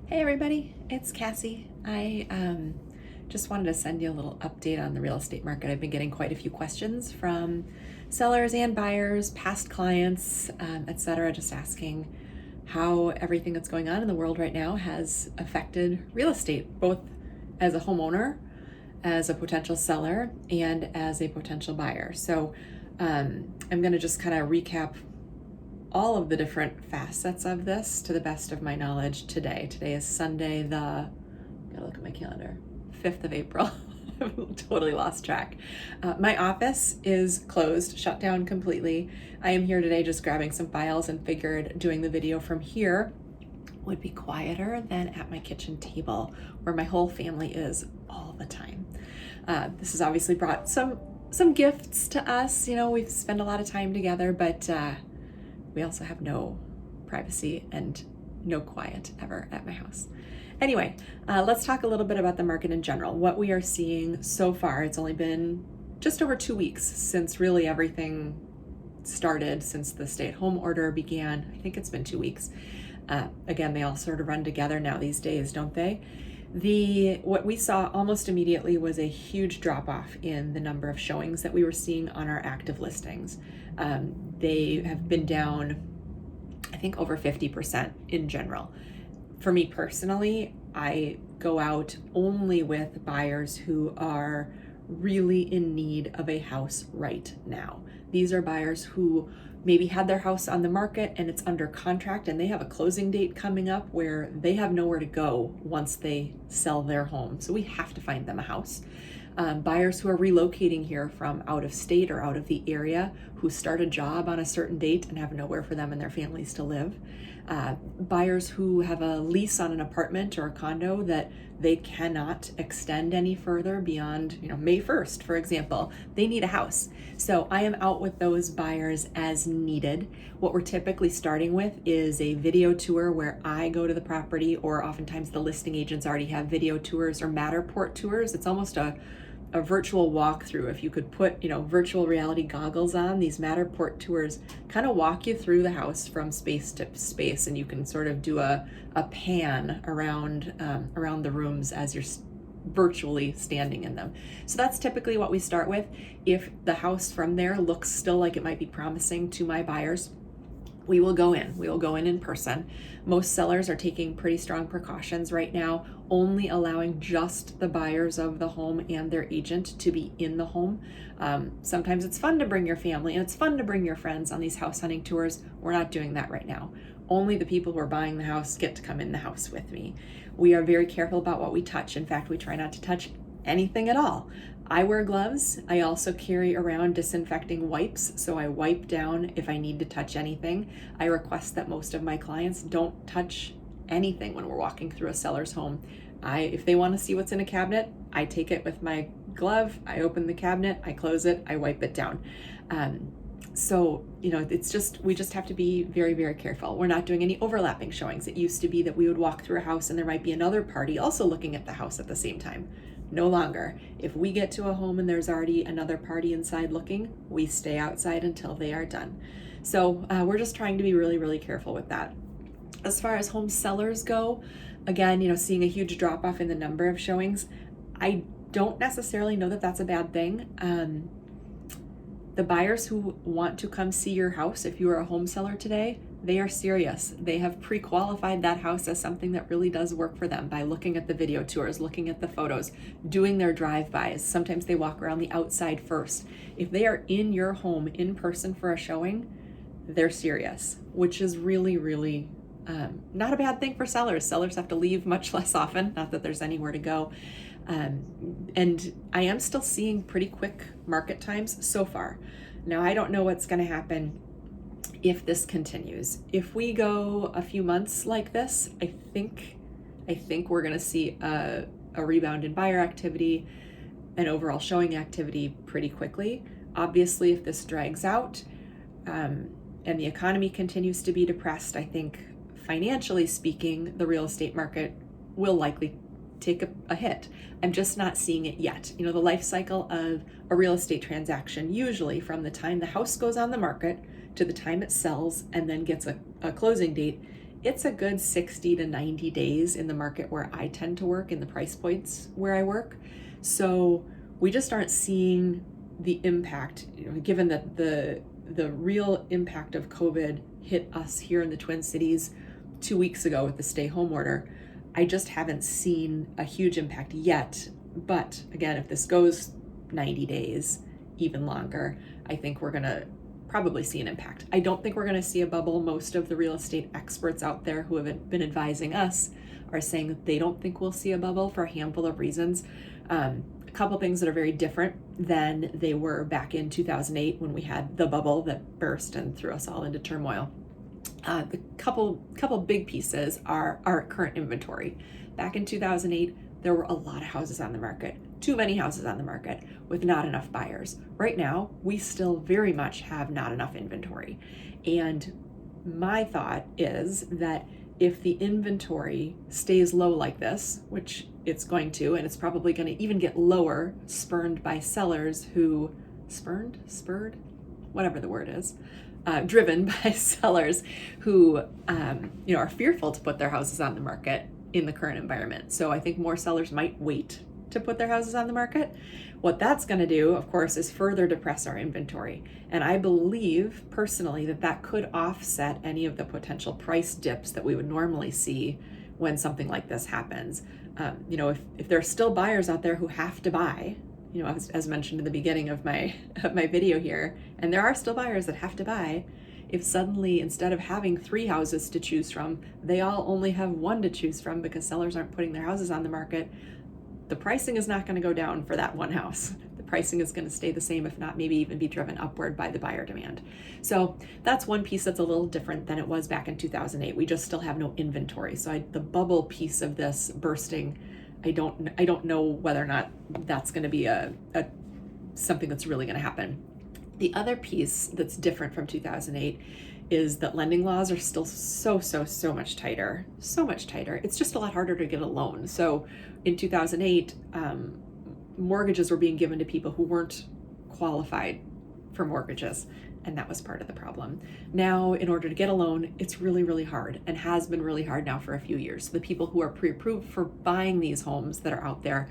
Hey everybody, it's Cassie. I just wanted to send you a little update on the real estate market. I've been getting quite a few questions from sellers and buyers, past clients, etc., just asking how everything that's going on in the world right now has affected real estate, both as a homeowner, as a potential seller, and as a potential buyer. So I'm going to just kind of recap all of the different facets of this to the best of my knowledge today. Today is Sunday, gotta look at my calendar, 5th of April. I've totally lost track. My office is closed, shut down completely. I am here today just grabbing some files and figured doing the video from here would be quieter than at my kitchen table where my whole family is all the time. This has obviously brought some gifts to us. You know, we've spent a lot of time together, but we also have no privacy and no quiet ever at my house. Anyway, let's talk a little bit about the market in general. What we are seeing so far, it's only been just over 2 weeks since really everything started, since the stay-at-home order began. I think it's been 2 weeks. Again, they all sort of run together now these days, don't they? What we saw almost immediately was a huge drop-off in the number of showings that we were seeing on our active listings. They have been down, I think, over 50% in general. For me personally, I go out only with buyers who are really in need of a house right now. These are buyers who maybe had their house on the market and it's under contract and they have a closing date coming up where they have nowhere to go once they sell their home. So we have to find them a house. Buyers who are relocating here from out of state or out of the area, who start a job on a certain date and have nowhere for them and their families to live. Buyers who have a lease on an apartment or a condo that they cannot extend any further beyond, May 1st, for example. They need a house. So I am out with those buyers as needed. What we're typically starting with is a video tour where I go to the property, or oftentimes the listing agents already have video tours or Matterport tours. It's almost a virtual walkthrough. If you could put, virtual reality goggles on, these Matterport tours kind of walk you through the house from space to space, and you can sort of do a pan around the rooms as you're virtually standing in them. So that's typically what we start with. If the house from there looks still like it might be promising to my buyers, we will go in person. Most sellers are taking pretty strong precautions right now, only allowing just the buyers of the home and their agent to be in the home. Sometimes it's fun to bring your family and it's fun to bring your friends on these house hunting tours. We're not doing that right now. Only the people who are buying the house get to come in the house with me. We are very careful about what we touch. In fact, we try not to touch anything at all. I wear gloves. I also carry around disinfecting wipes, so I wipe down if I need to touch anything. I request that most of my clients don't touch anything when we're walking through a seller's home. If they want to see what's in a cabinet, I take it with my glove, I open the cabinet, I close it, I wipe it down. So, we just have to be very, very careful. We're not doing any overlapping showings. It used to be that we would walk through a house and there might be another party also looking at the house at the same time. No longer. If we get to a home and there's already another party inside looking, we stay outside until they are done. So we're just trying to be really, really careful with that. As far as home sellers go, again, seeing a huge drop off in the number of showings, I don't necessarily know that that's a bad thing. The buyers who want to come see your house, if you are a home seller today, they are serious. They have pre-qualified that house as something that really does work for them by looking at the video tours, looking at the photos, doing their drive-bys. Sometimes they walk around the outside first. If they are in your home in person for a showing, they're serious, which is really, really not a bad thing for sellers. Sellers have to leave much less often, not that there's anywhere to go. And I am still seeing pretty quick market times so far. Now, I don't know what's going to happen if this continues. If we go a few months like this, I think we're going to see a rebound in buyer activity and overall showing activity pretty quickly. Obviously, if this drags out and the economy continues to be depressed, I think financially speaking, the real estate market will likely take a hit. I'm just not seeing it yet. The life cycle of a real estate transaction, usually from the time the house goes on the market to the time it sells and then gets a closing date, it's a good 60 to 90 days in the market where I tend to work, in the price points where I work. So we just aren't seeing the impact, given that the real impact of COVID hit us here in the Twin Cities 2 weeks ago with the stay home order. I just haven't seen a huge impact yet. But again, if this goes 90 days, even longer, I think we're going to probably see an impact. I don't think we're going to see a bubble. Most of the real estate experts out there who have been advising us are saying that they don't think we'll see a bubble for a handful of reasons. A couple things that are very different than they were back in 2008 when we had the bubble that burst and threw us all into turmoil. The couple big pieces are our current inventory. Back in 2008, there were a lot of houses on the market, too many houses on the market with not enough buyers. Right now, we still very much have not enough inventory. And my thought is that if the inventory stays low like this, which it's going to, and it's probably going to even get lower, spurned by sellers who, spurred, whatever the word is, driven by sellers who are fearful to put their houses on the market in the current environment. So I think more sellers might wait to put their houses on the market. What that's going to do, of course, is further depress our inventory. And I believe personally that could offset any of the potential price dips that we would normally see when something like this happens. If there are still buyers out there who have to buy, as mentioned in the beginning of my video here, and there are still buyers that have to buy, if suddenly instead of having 3 houses to choose from, they all only have 1 to choose from because sellers aren't putting their houses on the market, the pricing is not going to go down for that one house. The pricing is going to stay the same, if not maybe even be driven upward by the buyer demand. So that's one piece that's a little different than it was back in 2008. We just still have no inventory. So the bubble piece of this bursting, I don't know whether or not that's going to be something that's really going to happen. The other piece that's different from 2008 is that lending laws are still so much tighter. So much tighter. It's just a lot harder to get a loan. So in 2008, mortgages were being given to people who weren't qualified for mortgages, and that was part of the problem. Now, in order to get a loan, it's really hard, and has been really hard now for a few years. So the people who are pre-approved for buying these homes that are out there,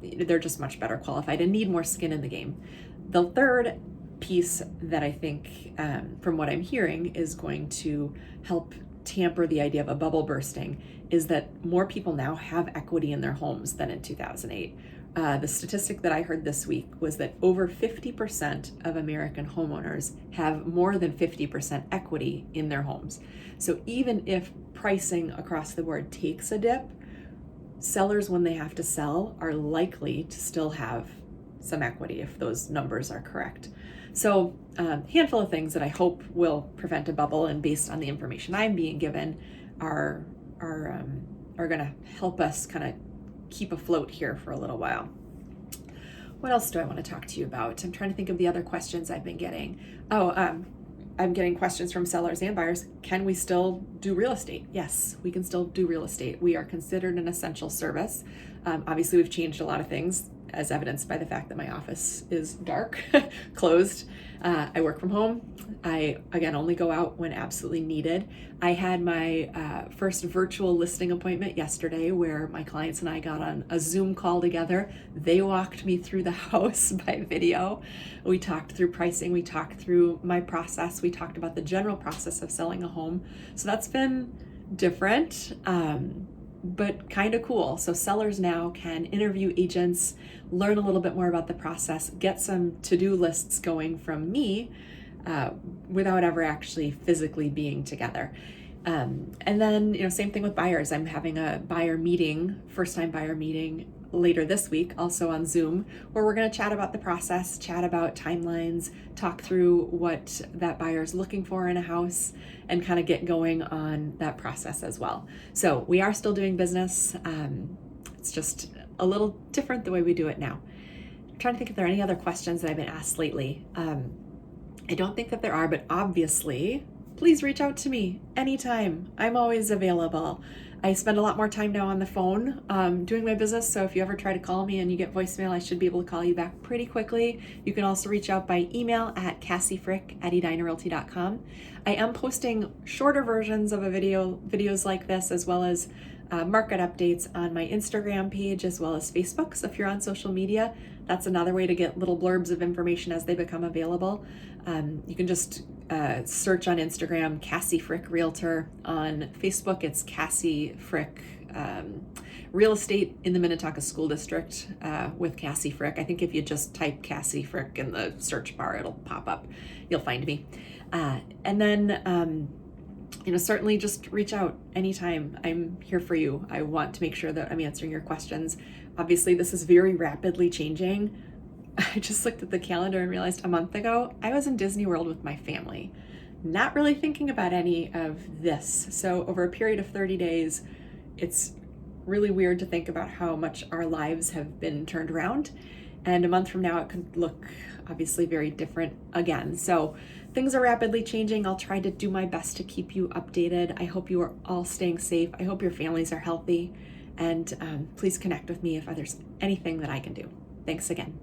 they're just much better qualified and need more skin in the game. The third piece that I think, from what I'm hearing, is going to help tamper the idea of a bubble bursting is that more people now have equity in their homes than in 2008. The statistic that I heard this week was that over 50% of American homeowners have more than 50% equity in their homes. So even if pricing across the board takes a dip, sellers, when they have to sell, are likely to still have some equity if those numbers are correct. So a handful of things that I hope will prevent a bubble, and based on the information I'm being given, are going to help us kind of keep afloat here for a little while. What else do I want to talk to you about? I'm trying to think of the other questions I've been getting. I'm getting questions from sellers and buyers. Can we still do real estate? Yes, we can still do real estate. We are considered an essential service. Obviously, we've changed a lot of things, as evidenced by the fact that my office is dark, closed. I work from home. I, again, only go out when absolutely needed. I had my first virtual listing appointment yesterday where my clients and I got on a Zoom call together. They walked me through the house by video. We talked through pricing. We talked through my process. We talked about the general process of selling a home. So that's been different, but kind of cool. So sellers now can interview agents, learn a little bit more about the process, get some to-do lists going from me without ever actually physically being together. And then, same thing with buyers. I'm having a buyer meeting, first-time buyer meeting later this week, also on Zoom, where we're going to chat about the process, chat about timelines, talk through what that buyer is looking for in a house, and kind of get going on that process as well. So we are still doing business. It's just a little different the way we do it now. I'm trying to think if there are any other questions that I've been asked lately. I don't think that there are, but obviously, please reach out to me anytime. I'm always available. I spend a lot more time now on the phone doing my business, so if you ever try to call me and you get voicemail, I should be able to call you back pretty quickly. You can also reach out by email at cassiefrick@edinarealty.com. I am posting shorter versions of videos like this, as well as market updates on my Instagram page as well as Facebook. So if you're on social media, that's another way to get little blurbs of information as they become available. You can just search on Instagram, Cassie Frick Realtor. On Facebook, it's Cassie Frick Real Estate in the Minnetonka School District with Cassie Frick. I think if you just type Cassie Frick in the search bar, it'll pop up. You'll find me. And then, certainly just reach out anytime. I'm here for you. I want to make sure that I'm answering your questions. Obviously, this is very rapidly changing. I just looked at the calendar and realized a month ago I was in Disney World with my family, not really thinking about any of this. So over a period of 30 days, it's really weird to think about how much our lives have been turned around. And a month from now, it could look obviously very different again. So things are rapidly changing. I'll try to do my best to keep you updated. I hope you are all staying safe. I hope your families are healthy. And please connect with me if there's anything that I can do. Thanks again.